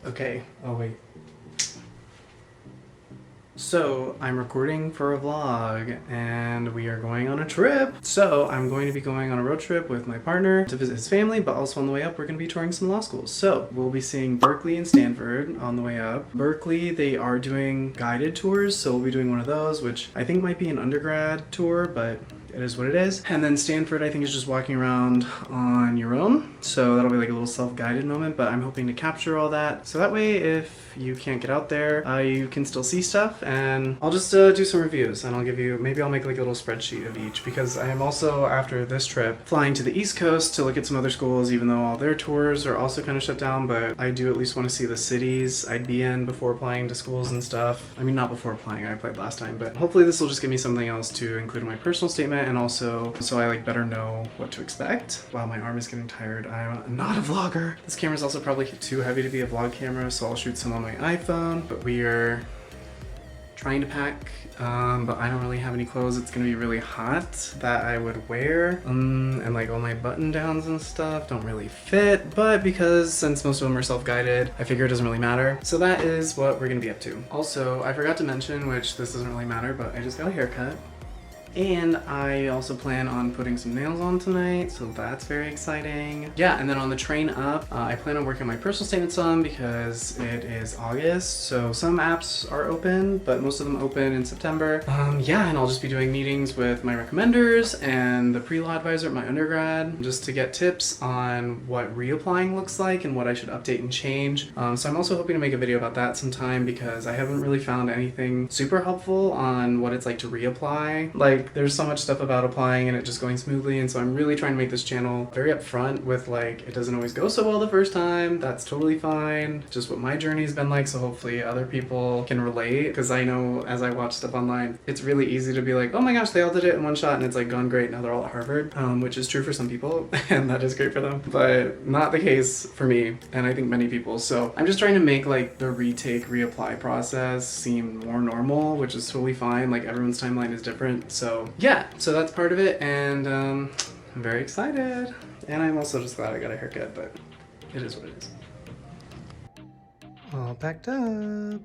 Okay. Oh, wait. So, I'm recording for a vlog, and we are going on a trip. So, I'm going to be going on a road trip with my partner to visit his family, but also on the way up, we're going to be touring some law schools. So, we'll be seeing Berkeley and Stanford on the way up. Berkeley, they are doing guided tours, so we'll be doing one of those, which I think might be an undergrad tour, but it is what it is. And then Stanford, I think, is just walking around on your own. So that'll be like a little self-guided moment, but I'm hoping to capture all that. So that way, if you can't get out there, you can still see stuff. And I'll just do some reviews, and I'll give you, maybe I'll make like a little spreadsheet of each, because I am also, after this trip, flying to the East Coast to look at some other schools, even though all their tours are also kind of shut down, but I do at least want to see the cities I'd be in before applying to schools and stuff. I mean, not before applying, I applied last time, but hopefully this will just give me something else to include in my personal statement, and also so I like better know what to expect. Wow, my arm is getting tired. I'm not a vlogger. This camera's also probably too heavy to be a vlog camera, so I'll shoot some on my iPhone, but we are trying to pack, but I don't really have any clothes. It's gonna be really hot that I would wear, and like all my button downs and stuff don't really fit, but because since most of them are self-guided, I figure it doesn't really matter. So that is what we're gonna be up to. Also, I forgot to mention, which this doesn't really matter, but I just got a haircut. And I also plan on putting some nails on tonight, so that's very exciting. Yeah, and then on the train up, I plan on working on my personal statement some because it is August, so some apps are open, but most of them open in September. Yeah, and I'll just be doing meetings with my recommenders and the pre-law advisor at my undergrad, just to get tips on what reapplying looks like and what I should update and change. So I'm also hoping to make a video about that sometime, because I haven't really found anything super helpful on what it's like to reapply. Like, there's so much stuff about applying and it just going smoothly, and so I'm really trying to make this channel very upfront with, like, it doesn't always go so well the first time. That's totally fine. Just what my journey's been like, so hopefully other people can relate, because I know as I watch stuff online, it's really easy to be like, oh my gosh, they all did it in one shot and it's like gone great, now they're all at Harvard, which is true for some people and that is great for them, but not the case for me and I think many people. So I'm just trying to make like the reapply process seem more normal, which is totally fine. Like, everyone's timeline is different, so yeah, so that's part of it, and I'm very excited. And I'm also just glad I got a haircut, but it is what it is. All packed up.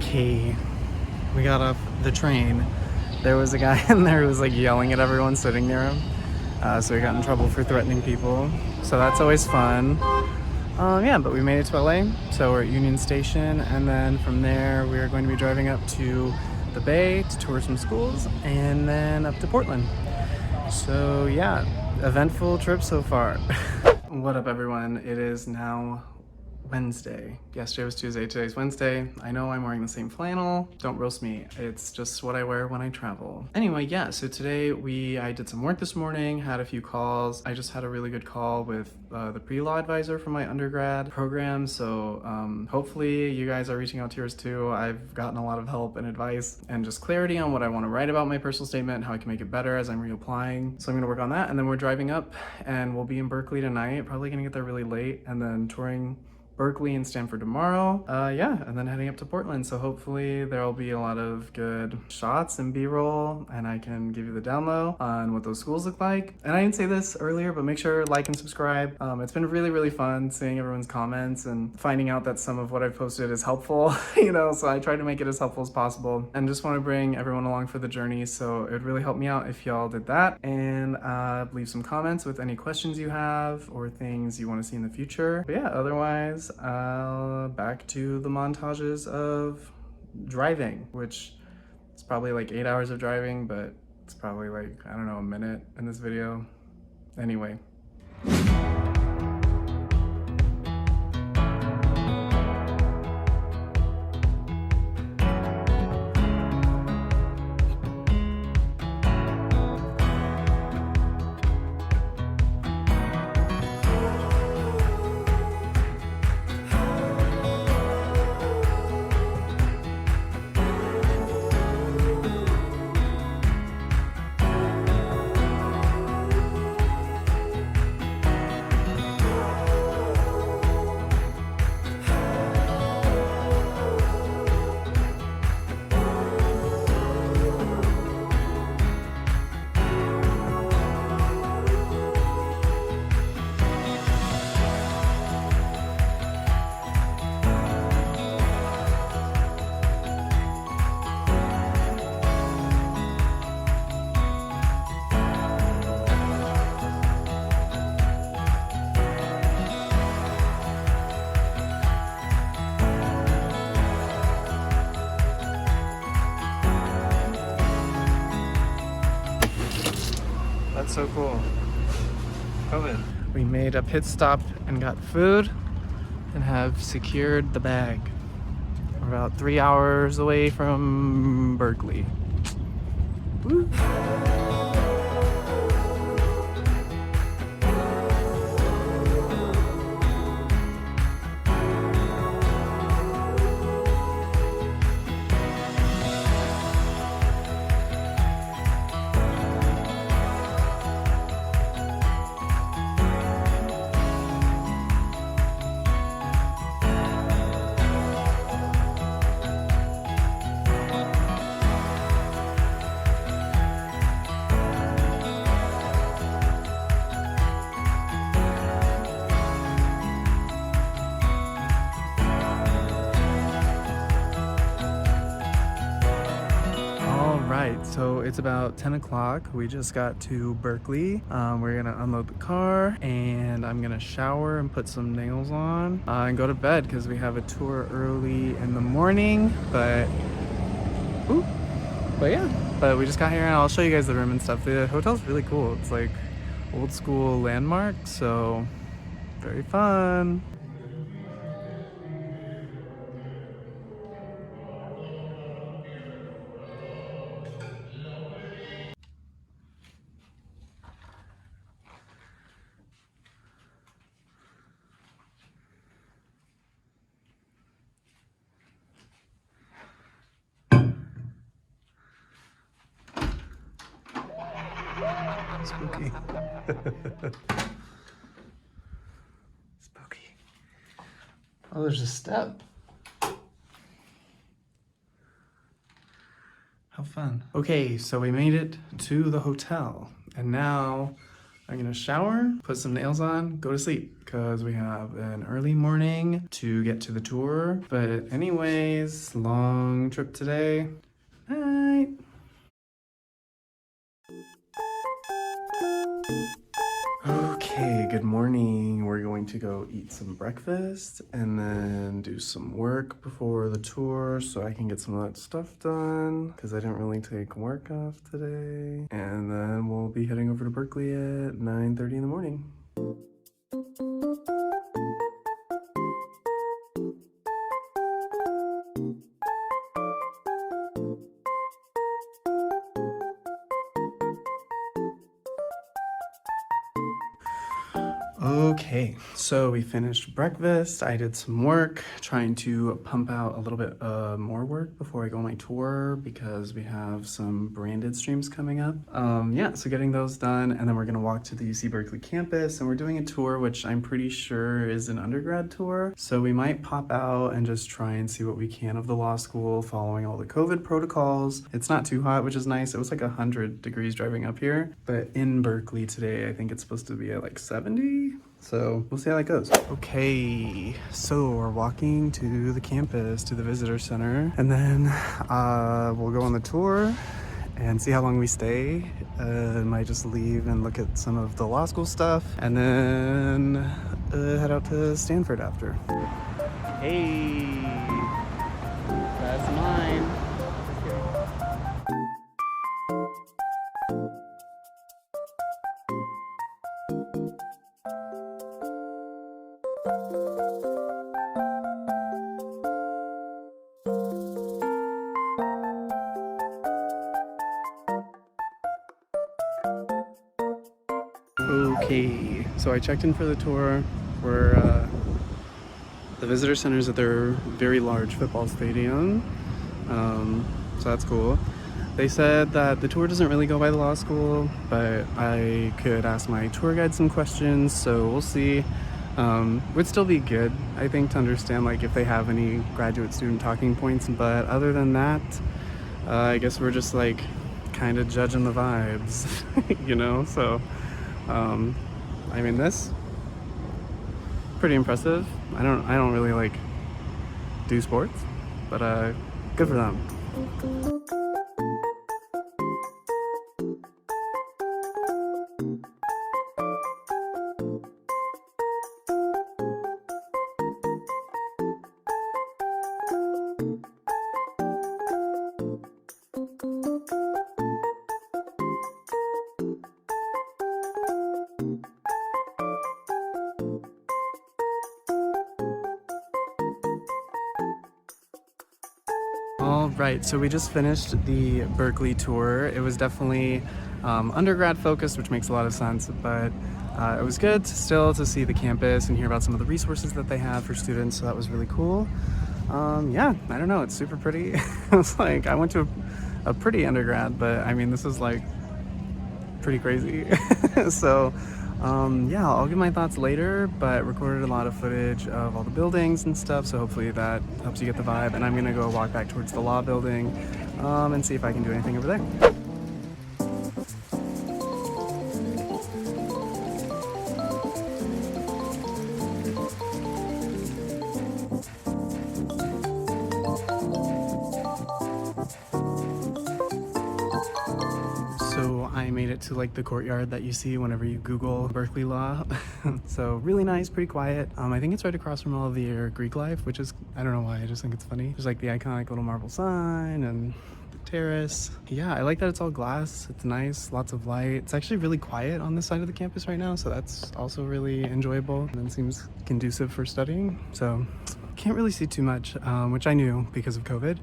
Okay, we got off the train. There was a guy in there who was like yelling at everyone sitting near him, so he got in trouble for threatening people, so that's always fun. Yeah, but we made it to LA, so we're at Union Station, and then from there we are going to be driving up to the Bay to tour some schools, and then up to Portland. So yeah, eventful trip so far. What up, everyone? It is now Wednesday. Yesterday was Tuesday, today's Wednesday. I know I'm wearing the same flannel. Don't roast me. It's just what I wear when I travel. Anyway, yeah, so today I did some work this morning, had a few calls. I just had a really good call with the pre-law advisor for my undergrad program, so hopefully you guys are reaching out to yours too. I've gotten a lot of help and advice and just clarity on what I want to write about my personal statement and how I can make it better as I'm reapplying. So I'm gonna work on that, and then we're driving up and we'll be in Berkeley tonight, probably gonna get there really late, and then touring Berkeley and Stanford tomorrow. Yeah, and then heading up to Portland. So hopefully there'll be a lot of good shots and B-roll, and I can give you the down low on what those schools look like. And I didn't say this earlier, but make sure to like and subscribe. It's been really, really fun seeing everyone's comments and finding out that some of what I've posted is helpful, you know, so I try to make it as helpful as possible, and just want to bring everyone along for the journey. So it would really help me out if y'all did that, and leave some comments with any questions you have or things you want to see in the future. But yeah, otherwise, back to the montages of driving, which is probably like 8 hours of driving, but It's probably like, I don't know, a minute in this video. Anyway. That's so cool. COVID. We made a pit stop and got food and have secured the bag. We're about 3 hours away from Berkeley. Woo. Right, so it's about 10 o'clock. We just got to Berkeley. We're gonna unload the car and I'm gonna shower and put some nails on and go to bed because we have a tour early in the morning. But we just got here and I'll show you guys the room and stuff. The hotel's really cool. It's like old school landmark, so very fun. Spooky. Spooky. Oh, there's a step. How fun. Okay, so we made it to the hotel. And now I'm gonna shower, put some nails on, go to sleep. Because we have an early morning to get to the tour. But anyways, long trip today. Night. Okay, good morning. We're going to go eat some breakfast and then do some work before the tour so I can get some of that stuff done because I didn't really take work off today. And then we'll be heading over to Berkeley at 9:30 in the morning. Okay, so we finished breakfast. I did some work trying to pump out a little bit more work before I go on my tour because we have some branded streams coming up. Yeah, so getting those done, and then we're gonna walk to the UC Berkeley campus and we're doing a tour, which I'm pretty sure is an undergrad tour. So we might pop out and just try and see what we can of the law school following all the COVID protocols. It's not too hot, which is nice. It was like 100 degrees driving up here, but in Berkeley today, I think it's supposed to be at like 70. So we'll see how that goes. Okay, so we're walking to the campus, to the visitor center, and then we'll go on the tour and see how long we stay. Might just leave and look at some of the law school stuff, and then head out to Stanford after. Hey, that's mine. Okay, so I checked in for the tour. We're the visitor center is at their very large football stadium, so that's cool. They said that the tour doesn't really go by the law school, but I could ask my tour guide some questions, so we'll see. Would still be good, I think, to understand like if they have any graduate student talking points, but other than that, I guess we're just like kind of judging the vibes, you know? So, I mean, this pretty impressive. I don't really like do sports, but good for them. All right, so we just finished the Berkeley tour. It was definitely undergrad focused, which makes a lot of sense, but it was good still to see the campus and hear about some of the resources that they have for students, so that was really cool. Yeah, I don't know, it's super pretty. I was like, I went to a pretty undergrad, but I mean, this is like pretty crazy. So yeah, I'll give my thoughts later, but recorded a lot of footage of all the buildings and stuff, so hopefully that helps you get the vibe. And I'm gonna go walk back towards the law building and see if I can do anything over there. So I made it to like the courtyard that you see whenever you Google Berkeley Law. So really nice, pretty quiet. I think it's right across from all of your Greek life, which is, I don't know why, I just think it's funny. There's like the iconic little marble sign and the terrace. Yeah, I like that it's all glass. It's nice, lots of light. It's actually really quiet on this side of the campus right now, so that's also really enjoyable and seems conducive for studying. So can't really see too much, which I knew because of COVID.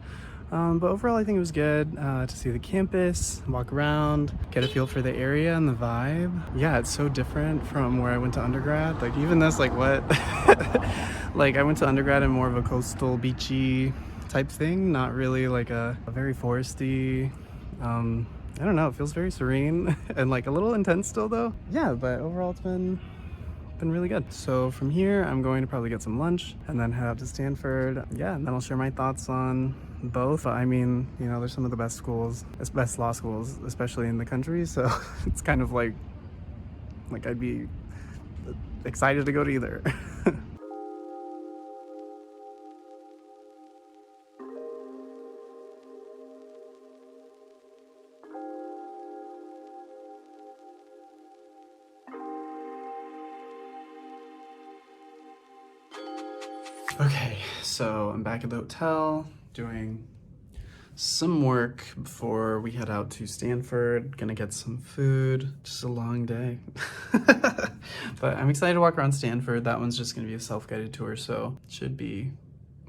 But overall, I think it was good to see the campus, walk around, get a feel for the area and the vibe. Yeah, it's so different from where I went to undergrad. Like even this, like what? Like I went to undergrad in more of a coastal, beachy type thing, not really like a very foresty. I don't know, it feels very serene and like a little intense still though. Yeah, but overall it's been really good. So from here, I'm going to probably get some lunch and then head out to Stanford. Yeah, and then I'll share my thoughts on both. I mean, you know, there's some of the best schools, best law schools, especially in the country. So it's kind of like I'd be excited to go to either. Okay, so I'm back at the hotel doing some work before we head out to Stanford. Gonna get some food. Just a long day. But I'm excited to walk around Stanford. That one's just gonna be a self-guided tour, so it should be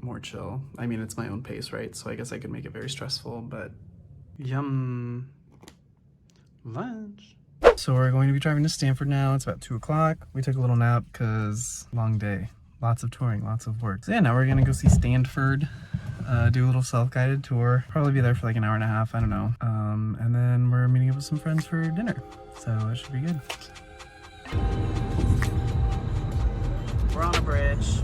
more chill. I mean, it's my own pace, right? So I guess I could make it very stressful, but yum. Lunch. So we're going to be driving to Stanford now. It's about 2 o'clock. We took a little nap because long day. Lots of touring, lots of work. So yeah, now we're gonna go see Stanford, do a little self-guided tour. Probably be there for like an hour and a half, I don't know. And then we're meeting up with some friends for dinner. So that should be good. We're on a bridge.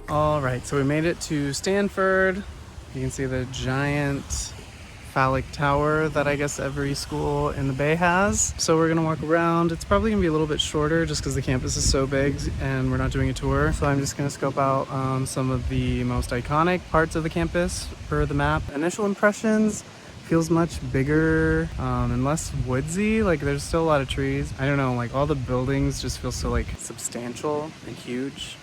All right, so we made it to Stanford. You can see the giant phallic tower that I guess every school in the Bay has. So we're gonna walk around. It's probably gonna be a little bit shorter just because the campus is so big and we're not doing a tour. So I'm just gonna scope out some of the most iconic parts of the campus per the map. Initial impressions, feels much bigger and less woodsy. Like there's still a lot of trees. I don't know, like all the buildings just feel so like substantial and huge,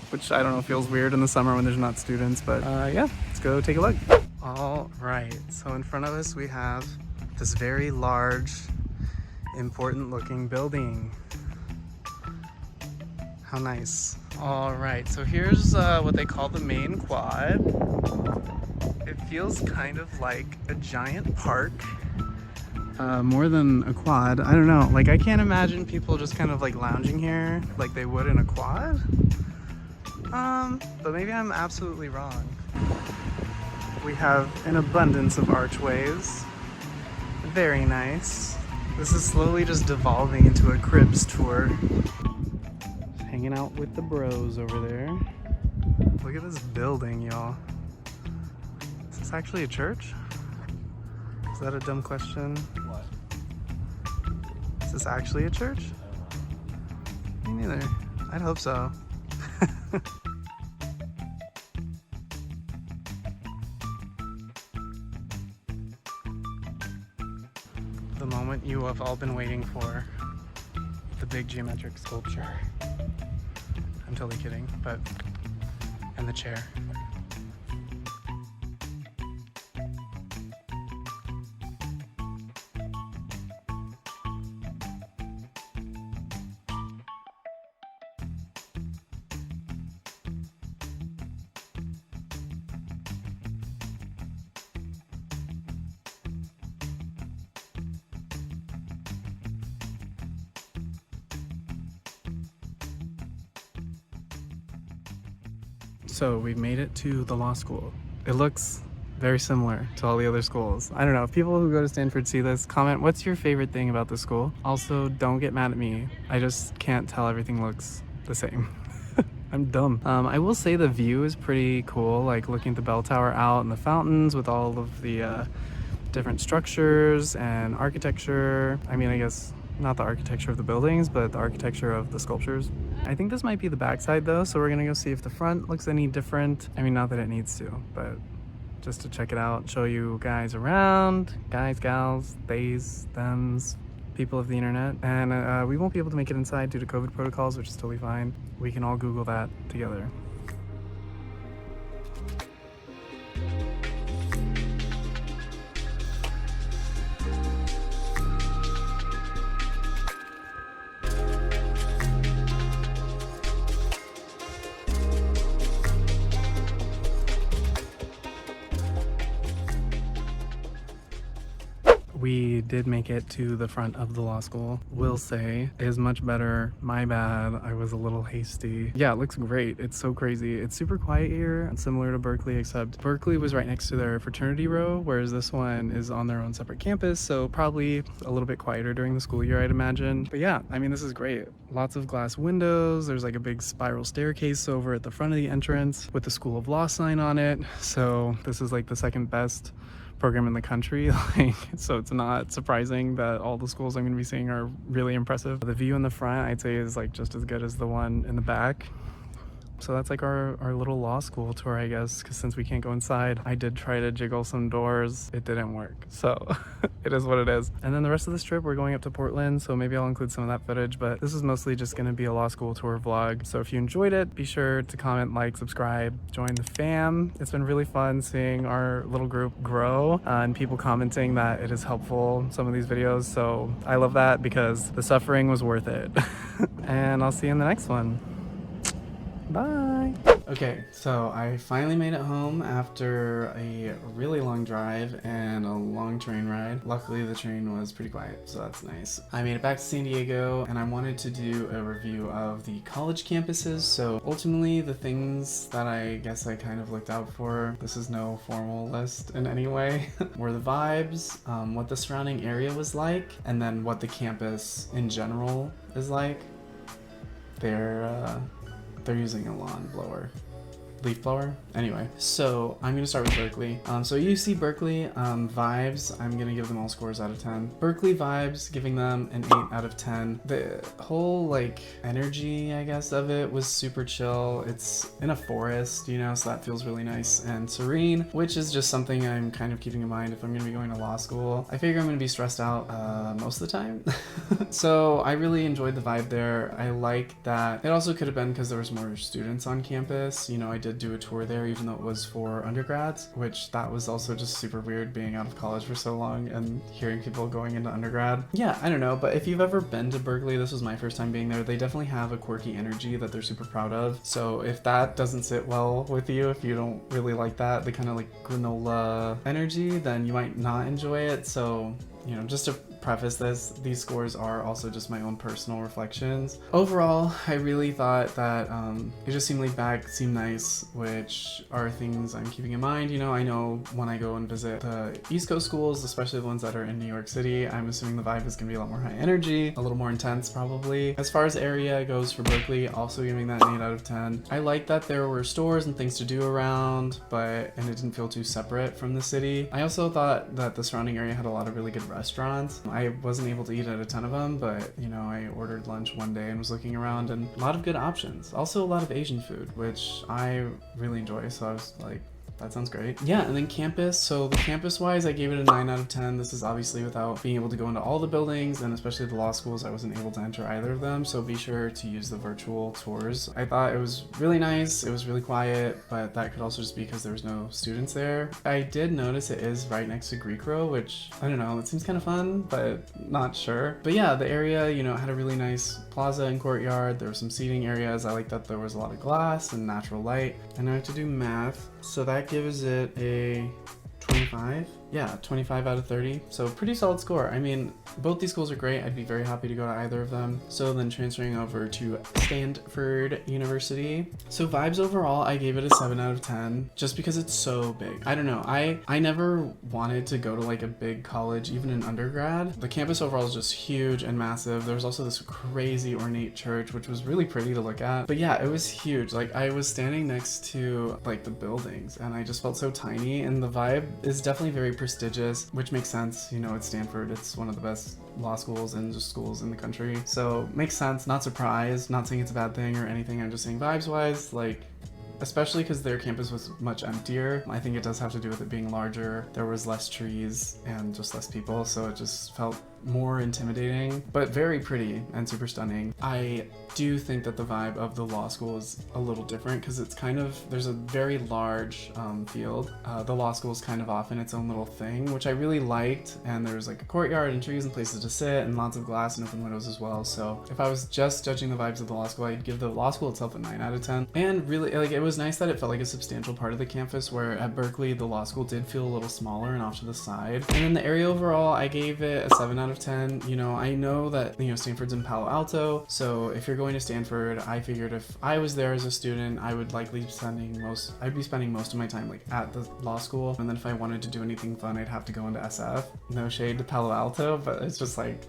which I don't know, feels weird in the summer when there's not students, but yeah, let's go take a look. All right, so in front of us we have this very large, important looking building. How nice. All right, so here's what they call the main quad. It feels kind of like a giant park, more than a quad. I don't know, like I can't imagine people just kind of like lounging here like they would in a quad. But maybe I'm absolutely wrong. We have an abundance of archways. Very nice. This is slowly just devolving into a cribs tour. Hanging out with the bros over there. Look at this building, y'all. Is this actually a church? Is that a dumb question? What? Is this actually a church? Me neither. I'd hope so. The moment you have all been waiting for. The big geometric sculpture. I'm totally kidding, but... and the chair. So we've made it to the law school. It looks very similar to all the other schools. I don't know, if people who go to Stanford see this, comment what's your favorite thing about the school. Also, don't get mad at me. I just can't tell everything looks the same. I'm dumb. I will say the view is pretty cool, like looking at the bell tower out and the fountains with all of the different structures and architecture. I mean, I guess not the architecture of the buildings, but the architecture of the sculptures. I think this might be the backside though, so we're gonna go see if the front looks any different. I mean, not that it needs to, but just to check it out, show you guys around, guys, gals, theys, thems, people of the internet. And we won't be able to make it inside due to COVID protocols, which is totally fine. We can all Google that together. We did make it to the front of the law school. Will say it is much better. My bad, I was a little hasty. Yeah, it looks great. It's so crazy. It's super quiet here, similar to Berkeley, except Berkeley was right next to their fraternity row, whereas this one is on their own separate campus, so probably a little bit quieter during the school year, I'd imagine. But yeah, I mean, this is great. Lots of glass windows. There's like a big spiral staircase over at the front of the entrance with the School of Law sign on it. So this is like the second best program in the country, like, so it's not surprising that all the schools I'm going to be seeing are really impressive. The view in the front, I'd say, is like just as good as the one in the back. So that's like our little law school tour, I guess, because since we can't go inside, I did try to jiggle some doors. It didn't work, so it is what it is. And then the rest of this trip, we're going up to Portland, so maybe I'll include some of that footage, but this is mostly just going to be a law school tour vlog. So if you enjoyed it, be sure to comment, like, subscribe, join the fam. It's been really fun seeing our little group grow and people commenting that it is helpful, some of these videos. So I love that because the suffering was worth it. And I'll see you in the next one. Bye. Okay, so I finally made it home after a really long drive and a long train ride. Luckily, the train was pretty quiet, so that's nice. I made it back to San Diego, and I wanted to do a review of the college campuses. So ultimately, the things that I guess I kind of looked out for, this is no formal list in any way, were the vibes, what the surrounding area was like, and then what the campus in general is like. They're using a lawn blower. leaf blower. Anyway, so I'm gonna start with Berkeley. So UC Berkeley vibes, I'm gonna give them all scores out of 10. Berkeley vibes, giving them an 8 out of 10. The whole like energy, I guess, of it was super chill. It's in a forest, you know, so that feels really nice and serene, which is just something I'm kind of keeping in mind if I'm gonna be going to law school. I figure I'm gonna be stressed out most of the time. So I really enjoyed the vibe there. I like that. It also could have been because there was more students on campus. You know, I did do a tour there even though it was for undergrads, which that was also just super weird being out of college for so long and hearing people going into undergrad. Yeah, I don't know, but if you've ever been to Berkeley, this was my first time being there, they definitely have a quirky energy that they're super proud of. So if that doesn't sit well with you, if you don't really like that, the kind of like granola energy, then you might not enjoy it. So, you know, just to preface this, these scores are also just my own personal reflections. Overall, I really thought that it just seemed laid back, seemed nice, which are things I'm keeping in mind. You know, I know when I go and visit the East Coast schools, especially the ones that are in New York City, I'm assuming the vibe is gonna be a lot more high energy, a little more intense probably. As far as area goes for Berkeley, also giving that an 8 out of 10. I like that there were stores and things to do around, and it didn't feel too separate from the city. I also thought that the surrounding area had a lot of really good restaurants. I wasn't able to eat at a ton of them, but you know, I ordered lunch one day and was looking around and a lot of good options. Also a lot of Asian food, which I really enjoy, so I was like, that sounds great. Yeah, and then campus. So the campus wise, I gave it a 9 out of 10. This is obviously without being able to go into all the buildings, and especially the law schools, I wasn't able to enter either of them. So be sure to use the virtual tours. I thought it was really nice. It was really quiet, but that could also just be because there was no students there. I did notice it is right next to Greek Row, which I don't know, it seems kind of fun, but not sure. But yeah, the area, you know, had a really nice plaza and courtyard. There were some seating areas. I like that there was a lot of glass and natural light. And I have to do math. So that gives it a 25. Yeah, 25 out of 30. So pretty solid score. I mean, both these schools are great. I'd be very happy to go to either of them. So then transferring over to Stanford University. So vibes overall, I gave it a 7 out of 10 just because it's so big. I don't know. I never wanted to go to like a big college, even in undergrad. The campus overall is just huge and massive. There was also this crazy ornate church, which was really pretty to look at. But yeah, it was huge. Like I was standing next to like the buildings and I just felt so tiny, and the vibe is definitely very prestigious, which makes sense. You know, it's Stanford. It's one of the best law schools and just schools in the country. So makes sense. Not surprised. Not saying it's a bad thing or anything. I'm just saying vibes wise, like, especially because their campus was much emptier. I think it does have to do with it being larger. There was less trees and just less people, so it just felt more intimidating, but very pretty and super stunning. I do think that the vibe of the law school is a little different because it's kind of, there's a very large field. The law school is kind of off in its own little thing, which I really liked, and there was like a courtyard and trees and places to sit and lots of glass and open windows as well. So if I was just judging the vibes of the law school, I'd give the law school itself a 9 out of 10. And really, like, it was nice that it felt like a substantial part of the campus, where at Berkeley the law school did feel a little smaller and off to the side. And then the area overall, I gave it a 7 out of 10. You know, I know that, you know, Stanford's in Palo Alto, so if you're going to Stanford, I figured if I was there as a student, I would likely be spending most of my time like at the law school, and then if I wanted to do anything fun, I'd have to go into SF. No shade to Palo Alto, but it's just like,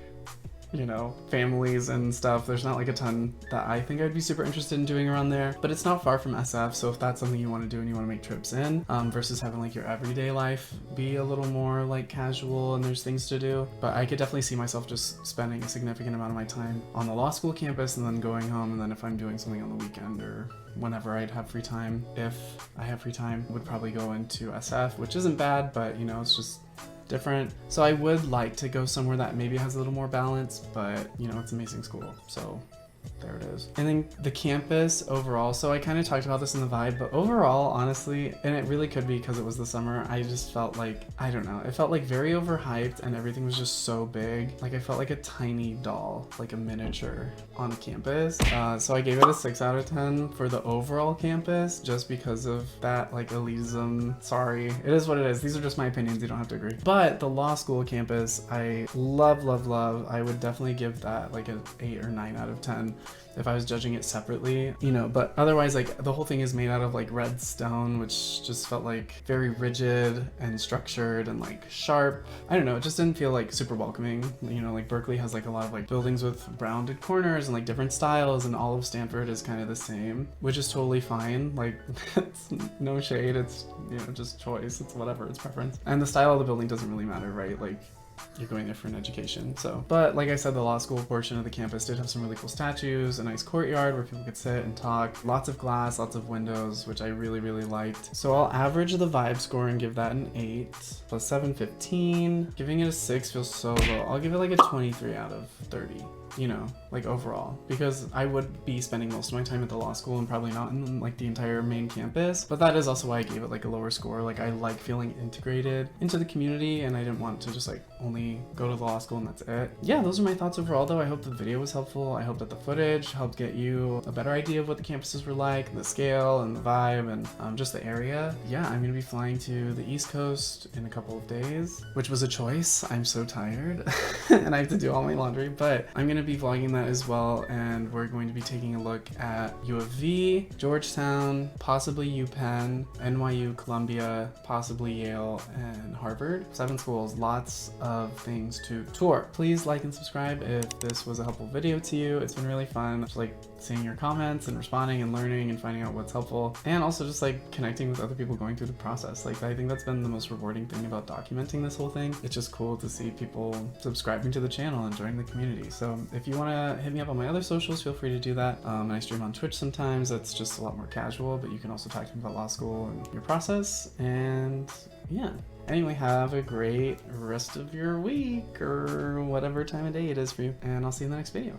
you know, families and stuff. There's not like a ton that I think I'd be super interested in doing around there, but it's not far from SF. So if that's something you want to do and you want to make trips in, versus having like your everyday life be a little more like casual and there's things to do. But I could definitely see myself just spending a significant amount of my time on the law school campus and then going home. And then if I'm doing something on the weekend or whenever I'd have free time, if I have free time, would probably go into SF, which isn't bad, but you know, it's just different. So I would like to go somewhere that maybe has a little more balance, but you know, it's an amazing school. So there it is. And then the campus overall, so I kind of talked about this in the vibe, but overall, honestly, and it really could be because it was the summer, I just felt like, I don't know, it felt like very overhyped and everything was just so big. Like I felt like a tiny doll, like a miniature on campus. So I gave it a 6 out of 10 for the overall campus, just because of that like elitism. Sorry, it is what it is. These are just my opinions, you don't have to agree. But the law school campus, I love. I would definitely give that like an 8 or 9 out of 10. than if I was judging it separately, you know, but otherwise, like, the whole thing is made out of like red stone, which just felt like very rigid and structured and like sharp. I don't know, it just didn't feel like super welcoming. You know, like Berkeley has like a lot of like buildings with rounded corners and like different styles, and all of Stanford is kind of the same, which is totally fine. Like, it's no shade, it's, you know, just choice, it's whatever, it's preference. And the style of the building doesn't really matter, right? Like, you're going there for an education. So, but like I said, the law school portion of the campus did have some really cool statues, a nice courtyard where people could sit and talk, lots of glass, lots of windows, which I really, really liked. So I'll average the vibe score and give that an 8 plus 715. Giving it a 6 feels so low. I'll give it like a 23 out of 30. You know, like overall, because I would be spending most of my time at the law school and probably not in like the entire main campus, but that is also why I gave it like a lower score. Like, I like feeling integrated into the community, and I didn't want to just like only go to the law school and that's it. Yeah, those are my thoughts overall though. I hope the video was helpful. I hope that the footage helped get you a better idea of what the campuses were like, and the scale and the vibe, and just the area. Yeah, I'm gonna be flying to the East Coast in a couple of days, which was a choice. I'm so tired and I have to do all my laundry, but I'm gonna be vlogging that as well, and we're going to be taking a look at U of V, Georgetown, possibly UPenn, NYU, Columbia, possibly Yale, and Harvard. 7 schools, lots of things to tour. Please like and subscribe if this was a helpful video to you. It's been really fun, just like seeing your comments and responding and learning and finding out what's helpful, and also just like connecting with other people going through the process. Like, I think that's been the most rewarding thing about documenting this whole thing. It's just cool to see people subscribing to the channel and joining the community. So if you want to hit me up on my other socials, feel free to do that. And I stream on Twitch sometimes. That's just a lot more casual, but you can also talk to me about law school and your process. And yeah. Anyway, have a great rest of your week or whatever time of day it is for you, and I'll see you in the next video.